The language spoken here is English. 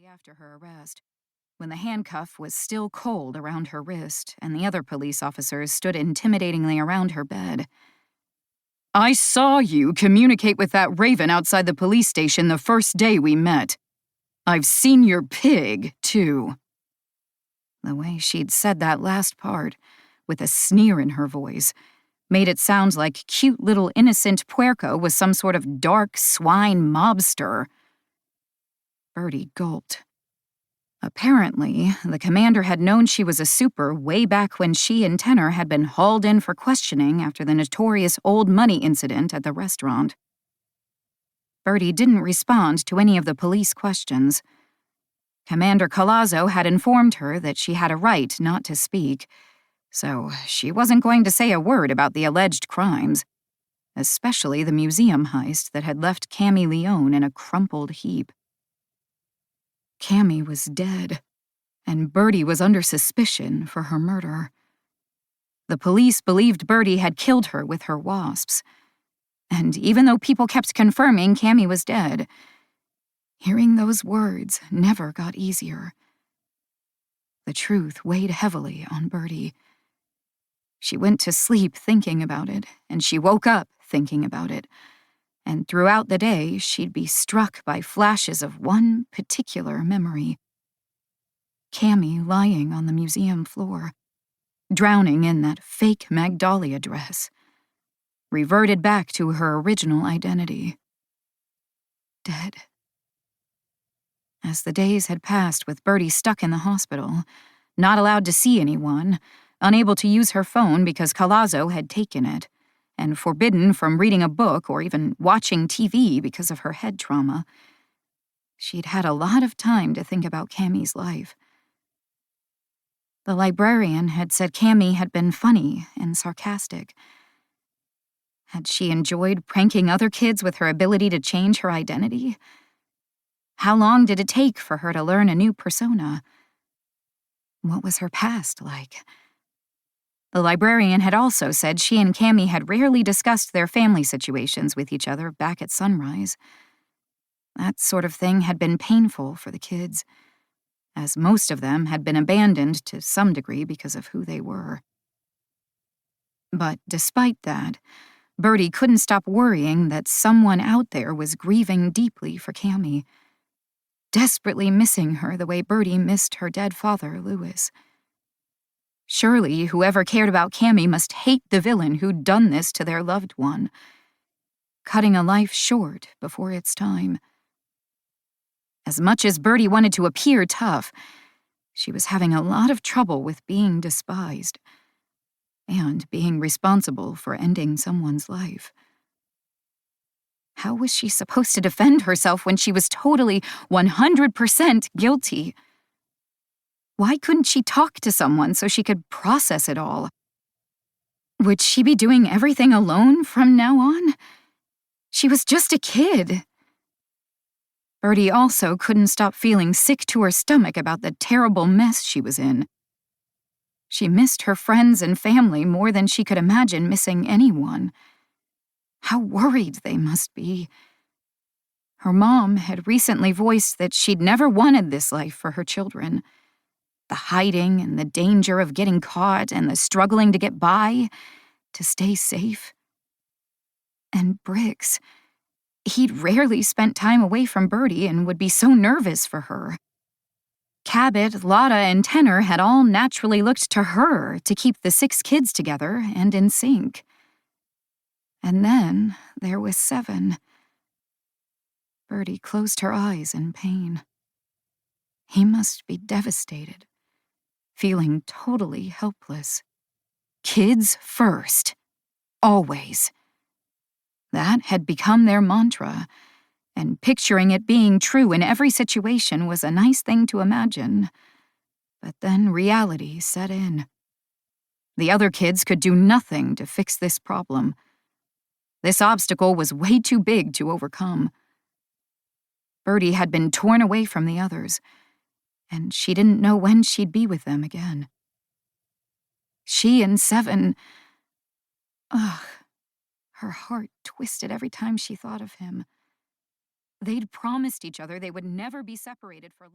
after her arrest, when the handcuff was still cold around her wrist and the other police officers stood intimidatingly around her bed. "I saw you communicate with that raven outside the police station the first day we met. I've seen your pig, too." The way she'd said that last part, with a sneer in her voice, made it sound like cute little innocent Puerco was some sort of dark swine mobster. Birdie gulped. Apparently, the commander had known she was a super way back when she and Tenor had been hauled in for questioning after the notorious old money incident at the restaurant. Birdie didn't respond to any of the police questions. Commander Collazo had informed her that she had a right not to speak, so she wasn't going to say a word about the alleged crimes, especially the museum heist that had left Cammy Leone in a crumpled heap. Cammy was dead, and Birdie was under suspicion for her murder. The police believed Birdie had killed her with her wasps, and even though people kept confirming Cammy was dead, hearing those words never got easier. The truth weighed heavily on Birdie. She went to sleep thinking about it, and she woke up thinking about it. And throughout the day, she'd be struck by flashes of one particular memory. Cammy lying on the museum floor, drowning in that fake Magdalia dress, reverted back to her original identity. Dead. As the days had passed with Birdie stuck in the hospital, not allowed to see anyone, unable to use her phone because Collazo had taken it, and forbidden from reading a book or even watching TV because of her head trauma, she'd had a lot of time to think about Cammy's life. The librarian had said Cammy had been funny and sarcastic. Had she enjoyed pranking other kids with her ability to change her identity? How long did it take for her to learn a new persona? What was her past like? The librarian had also said she and Cammy had rarely discussed their family situations with each other back at Sunrise. That sort of thing had been painful for the kids, as most of them had been abandoned to some degree because of who they were. But despite that, Birdie couldn't stop worrying that someone out there was grieving deeply for Cammy, desperately missing her the way Birdie missed her dead father, Louis. Surely whoever cared about Cammy must hate the villain who'd done this to their loved one, cutting a life short before its time. As much as Birdie wanted to appear tough, she was having a lot of trouble with being despised and being responsible for ending someone's life. How was she supposed to defend herself when she was totally 100% guilty? Why couldn't she talk to someone so she could process it all? Would she be doing everything alone from now on? She was just a kid. Birdie also couldn't stop feeling sick to her stomach about the terrible mess she was in. She missed her friends and family more than she could imagine missing anyone. How worried they must be. Her mom had recently voiced that she'd never wanted this life for her children. The hiding and the danger of getting caught and the struggling to get by, to stay safe. And Briggs, he'd rarely spent time away from Birdie and would be so nervous for her. Cabot, Lotta, and Tenor had all naturally looked to her to keep the 6 kids together and in sync. And then there was 7. Birdie closed her eyes in pain. He must be devastated, feeling totally helpless. Kids first. Always. That had become their mantra, and picturing it being true in every situation was a nice thing to imagine. But then reality set in. The other kids could do nothing to fix this problem. This obstacle was way too big to overcome. Birdie had been torn away from the others, and she didn't know when she'd be with them again. She and 7... Ugh, her heart twisted every time she thought of him. They'd promised each other they would never be separated for long.